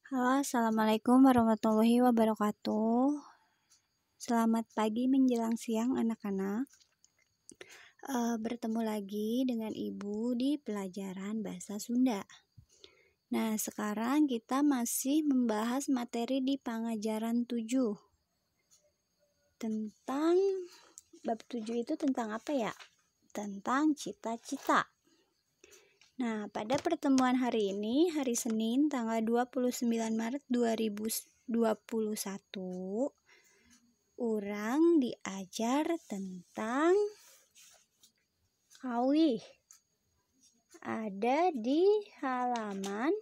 Halo, assalamualaikum warahmatullahi wabarakatuh. Selamat pagi menjelang siang anak-anak. Bertemu lagi dengan Ibu di pelajaran Bahasa Sunda. Nah, sekarang kita masih membahas materi di pengajaran 7. Tentang bab 7 itu tentang apa ya? Tentang cita-cita. Nah, pada pertemuan hari ini, hari Senin, tanggal 29 Maret 2021, orang diajar tentang kawih. Ada di halaman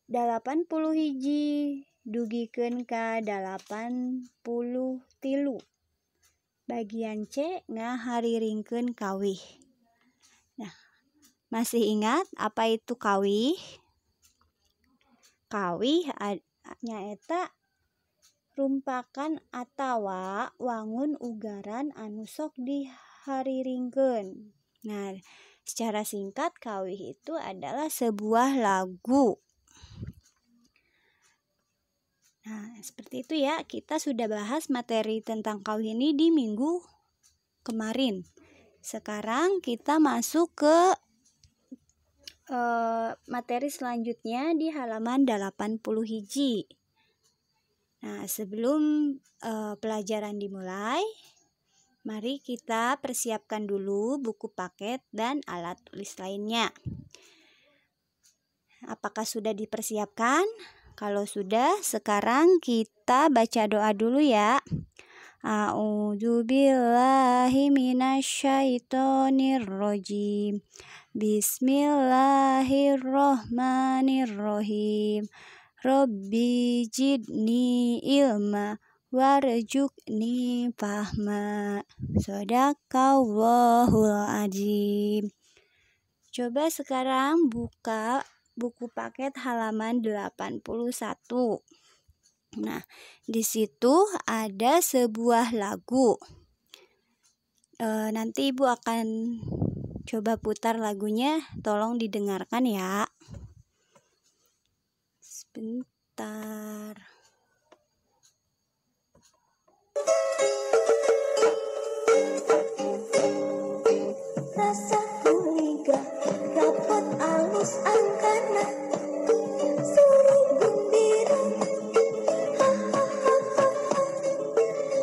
80 hiji, dugikeun ka 80 tilu. Bagian C ngahariringkeun kawih. Nah, masih ingat apa itu kawih? Kawih nyaeta rumpakan atawa wangun ugaran anu sok dihariringkeun. Nah, secara singkat kawih itu adalah sebuah lagu. Nah, seperti itu ya. Kita sudah bahas materi tentang kawih ini di minggu kemarin. Sekarang kita masuk ke materi selanjutnya di halaman 80 hiji. Nah, sebelum pelajaran dimulai, mari kita persiapkan dulu buku paket dan alat tulis lainnya. Apakah sudah dipersiapkan? Kalau sudah, sekarang kita baca doa dulu ya. A'udzubillahi minasyaitonirrajim. Bismillahirrohmanirrohim. Rabbi jidni ilma warjukni fahma. Shadaqallahul adzim. Coba sekarang buka buku paket halaman 81. Nah, di situ ada sebuah lagu. Nanti Ibu akan coba putar lagunya, tolong didengarkan ya. Sebentar. Rasa kuliga rapot alus angkana suri gembira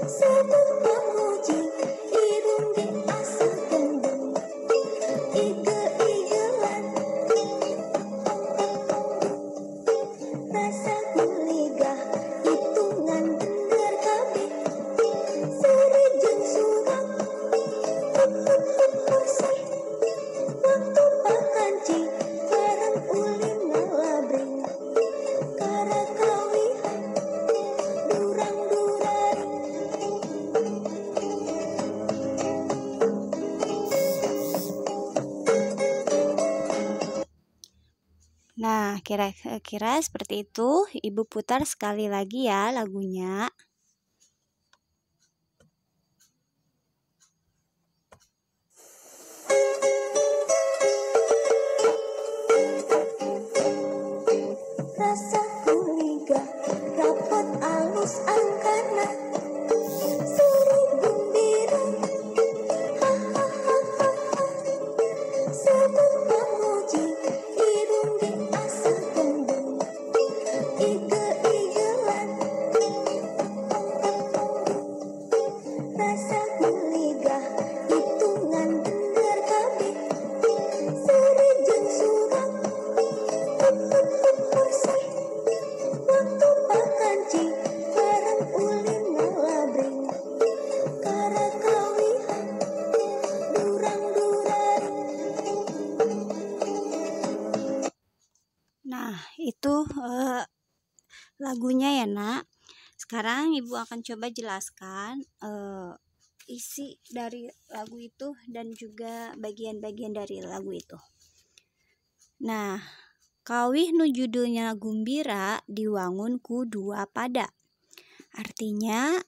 sebut memuji irung di asa gendeng ige-igelan rasa kuliga hitungan bener kabeh suri jeung surang bersih waktu pakanci bareng ulin ngalabring kara kawihan durang-duraring. Nah, kira-kira seperti itu. Ibu putar sekali lagi ya lagunya. Rasa kuliga rapot alus angkana suri gembira sebut memuji irung di asa gendeng ige-igelan rasa kuliga hitungan bener kabeh suri jeung surang bersih waktu pakanci bareng ulin ngalabring kara kawihan durang-duraring. Nah, itu lagunya ya, Nak. Sekarang Ibu akan coba jelaskan isi dari lagu itu dan juga bagian-bagian dari lagu itu. Nah, kawih nu judulnya Gumbira diwangun ku dua pada. Artinya,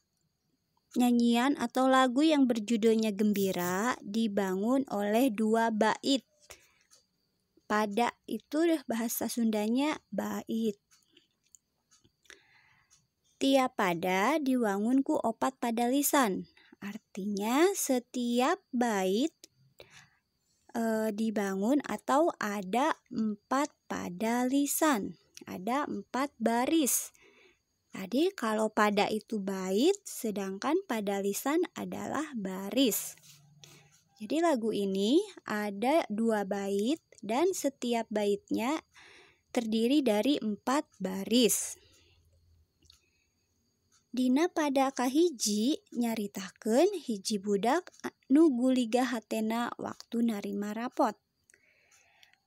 nyanyian atau lagu yang berjudulnya Gembira dibangun oleh dua bait. Pada itu bahasa Sundanya bait. Tiap pada diwangunku opat pada lisan. Artinya setiap bait dibangun atau ada 4 pada lisan. Ada 4 baris. Tadi kalau pada itu bait, sedangkan pada lisan adalah baris. Jadi lagu ini ada 2 bait dan setiap baitnya terdiri dari 4 baris. Dina pada kahiji nyaritakeun hiji budak nu guliga hatena waktu narima rapot.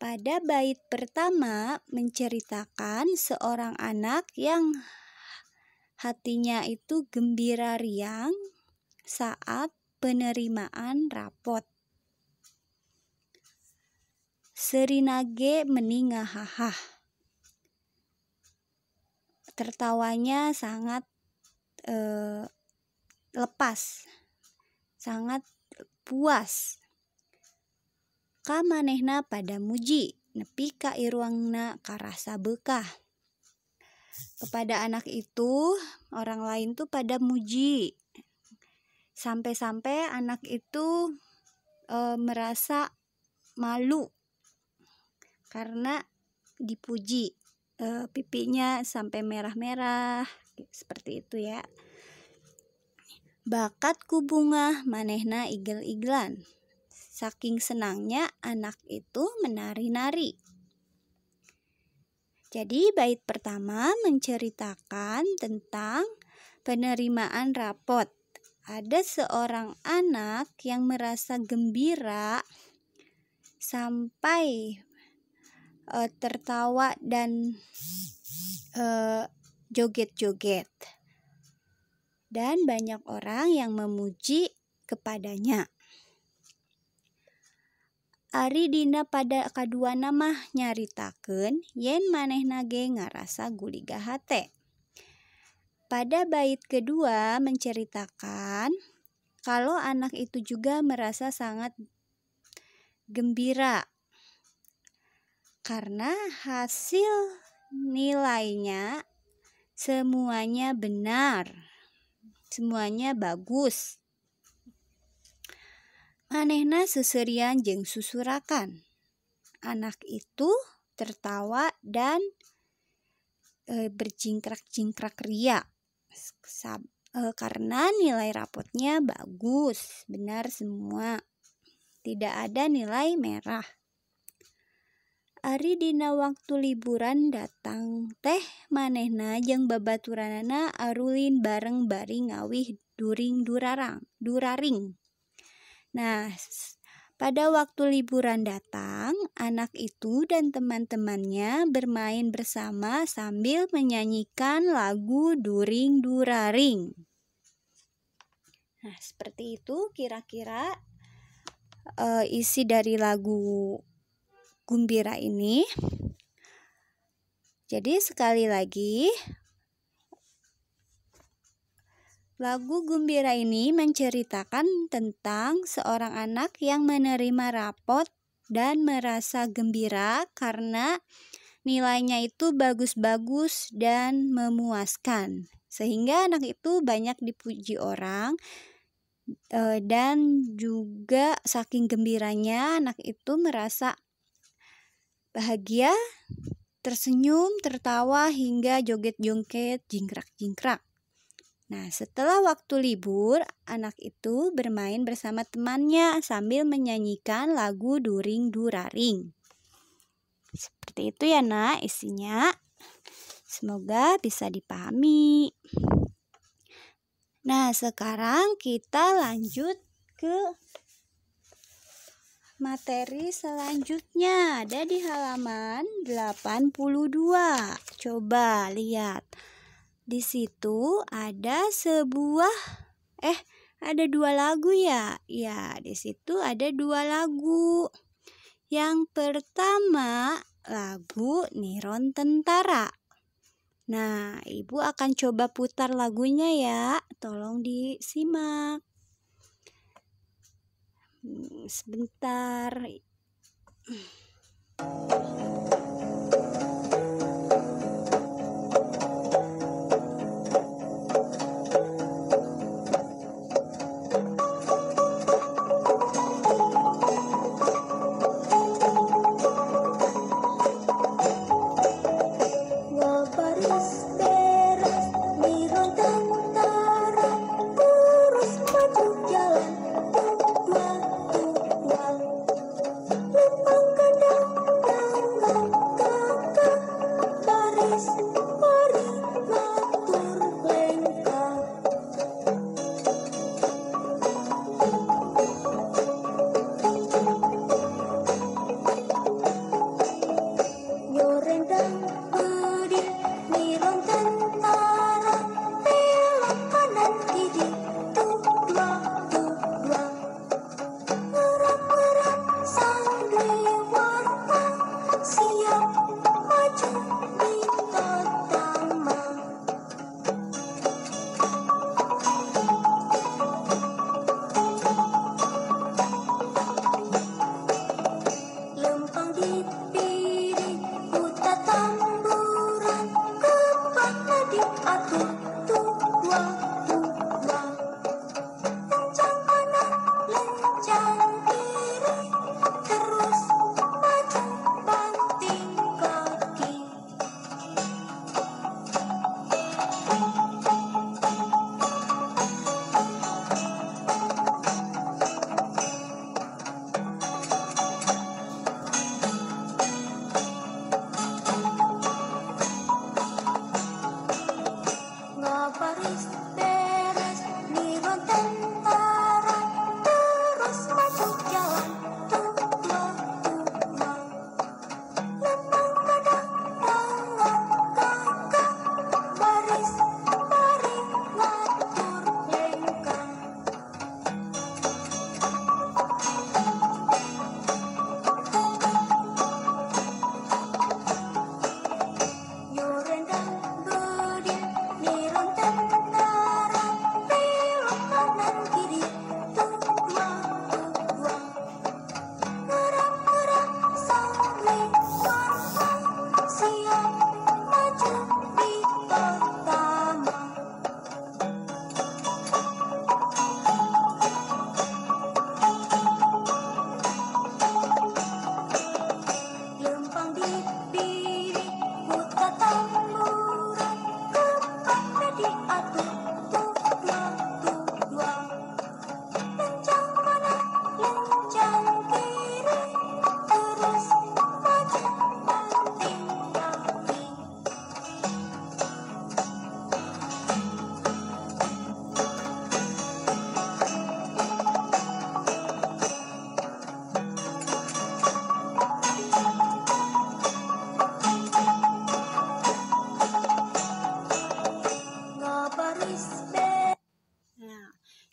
Pada bait pertama menceritakan seorang anak yang hatinya itu gembira riang saat penerimaan rapot. Serinage meni ngahahah. Tertawanya sangat lepas, sangat puas. Ka manehna pada muji, nepi ka iruangna karasa bekah. Kepada anak itu, orang lain tuh pada muji. Sampai-sampai anak itu merasa malu karena dipuji. Pipinya sampai merah-merah, seperti itu ya. Bakatku bunga manehna igel-iglan. Saking senangnya anak itu menari-nari. Jadi bait pertama menceritakan tentang penerimaan rapot. Ada seorang anak yang merasa gembira sampai tertawa dan joget-joget. Dan banyak orang yang memuji kepadanya. Ari dina pada kadua nama nyaritakeun yen manehna ge ngarasa guliga hate. Pada bait kedua menceritakan kalau anak itu juga merasa sangat gembira karena hasil nilainya semuanya benar, semuanya bagus. Manehna seserian jeung susurakan. Anak itu tertawa dan berjingkrak-jingkrak ria karena nilai rapotnya bagus, benar semua. Tidak ada nilai merah. Ari dina waktu liburan datang teh manehna jeung babaturanana arulin bareng bari ngawih duraring. Nah, pada waktu liburan datang, anak itu dan teman-temannya bermain bersama sambil menyanyikan lagu During Duraring. Nah, seperti itu kira-kira isi dari lagu Gumbira ini. Jadi sekali lagi, lagu Gumbira ini menceritakan tentang seorang anak yang menerima rapot dan merasa gembira karena nilainya itu bagus-bagus dan memuaskan. Sehingga anak itu banyak dipuji orang dan juga saking gembiranya anak itu merasa bahagia, tersenyum, tertawa hingga joget-joget, jingkrak-jingkrak. Nah, setelah waktu libur, anak itu bermain bersama temannya sambil menyanyikan lagu During Duraring. Seperti itu ya nak isinya. Semoga bisa dipahami. Nah, sekarang kita lanjut ke materi selanjutnya. Ada di halaman 82. Coba lihat. Di situ ada ada 2 lagu ya. Ya, di situ ada 2 lagu. Yang pertama lagu Niron Tentara. Nah, Ibu akan coba putar lagunya ya. Tolong disimak. Sebentar.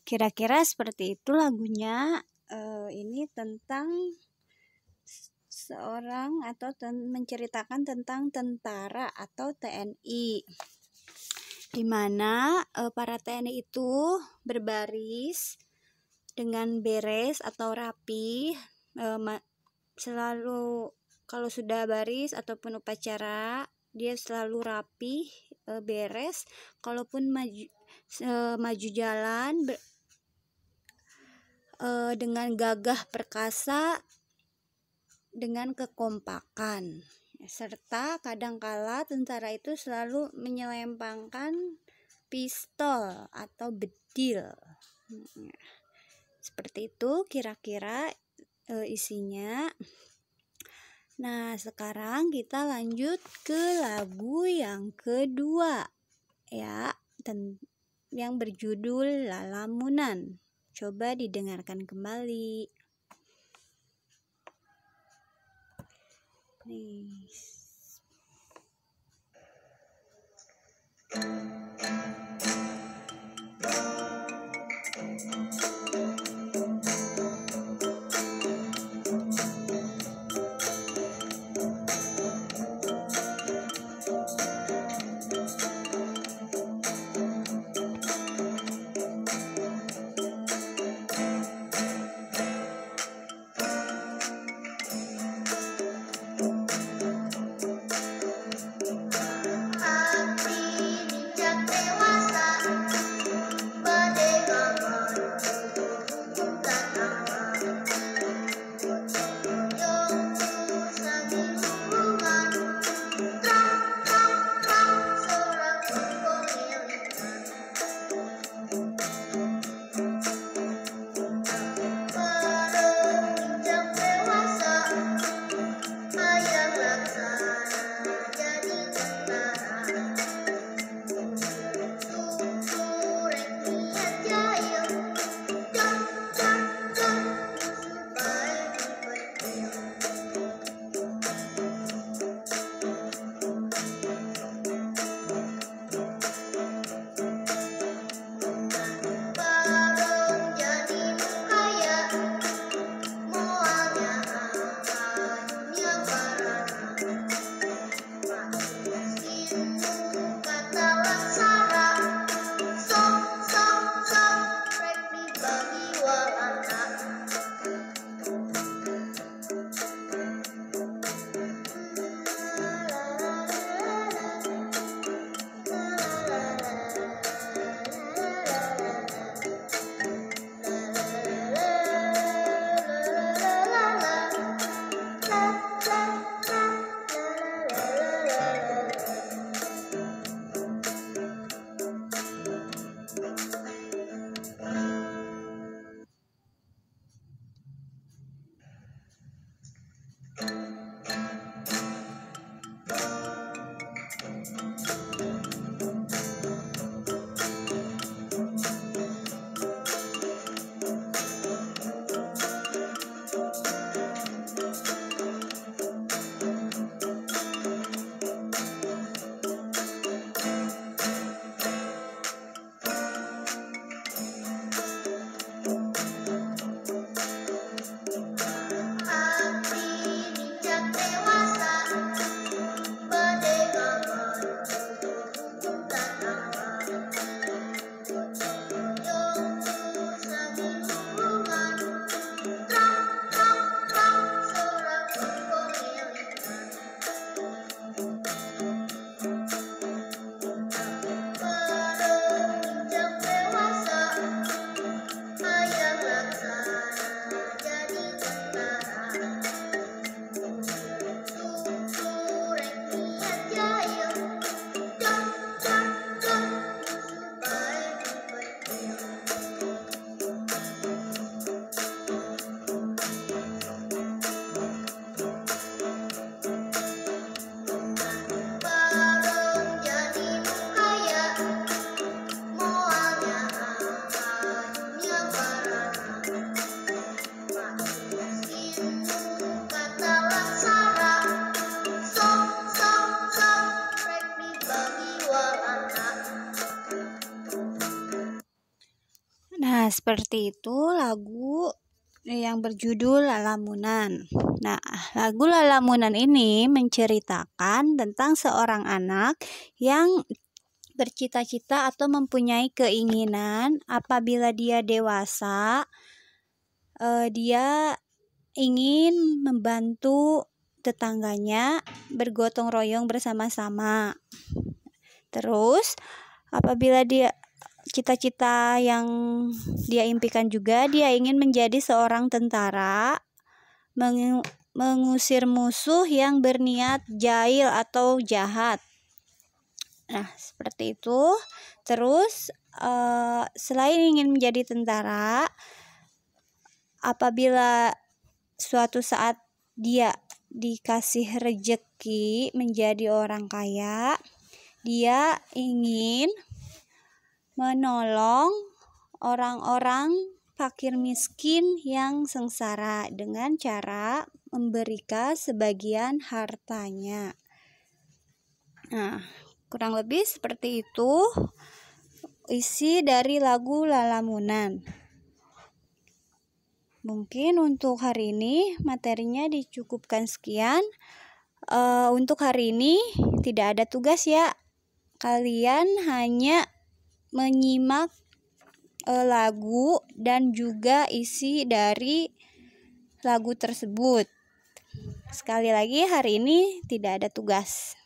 Kira-kira seperti itu lagunya. Ini tentang seorang atau menceritakan tentang tentara atau TNI, di mana para TNI itu berbaris dengan beres atau rapi, selalu kalau sudah baris ataupun upacara dia selalu rapi, beres. Kalaupun maju jalan dengan gagah perkasa, dengan kekompakan, serta kadangkala tentara itu selalu menyelempangkan pistol atau bedil. Seperti itu kira-kira isinya. Nah, sekarang kita lanjut ke lagu yang kedua ya, yang berjudul Lalamunan. Coba didengarkan kembali. Nah, seperti itu lagu yang berjudul Lalamunan. Nah, lagu Lalamunan ini menceritakan tentang seorang anak yang bercita-cita atau mempunyai keinginan apabila dia dewasa, dia ingin membantu tetangganya bergotong royong bersama-sama. Terus, apabila dia cita-cita yang dia impikan juga, dia ingin menjadi seorang tentara, mengusir musuh yang berniat jahil atau jahat. Nah, seperti itu. Terus, selain ingin menjadi tentara, apabila suatu saat dia dikasih rejeki menjadi orang kaya, dia ingin menolong orang-orang fakir miskin yang sengsara dengan cara memberikan sebagian hartanya. Nah, kurang lebih seperti itu isi dari lagu Lalamunan. Mungkin untuk hari ini materinya dicukupkan sekian. Untuk hari ini tidak ada tugas ya. Kalian hanya menyimak lagu dan juga isi dari lagu tersebut. Sekali lagi, hari ini tidak ada tugas.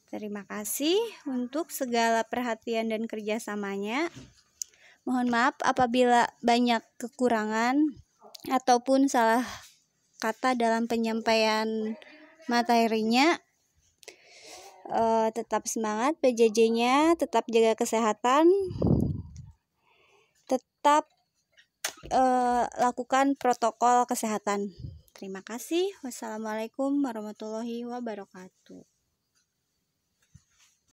Terima kasih untuk segala perhatian dan kerjasamanya. Mohon maaf apabila banyak kekurangan ataupun salah kata dalam penyampaian materinya. Tetap semangat PJJ-nya, tetap jaga kesehatan, tetap lakukan protokol kesehatan. Terima kasih. Wassalamualaikum warahmatullahi wabarakatuh.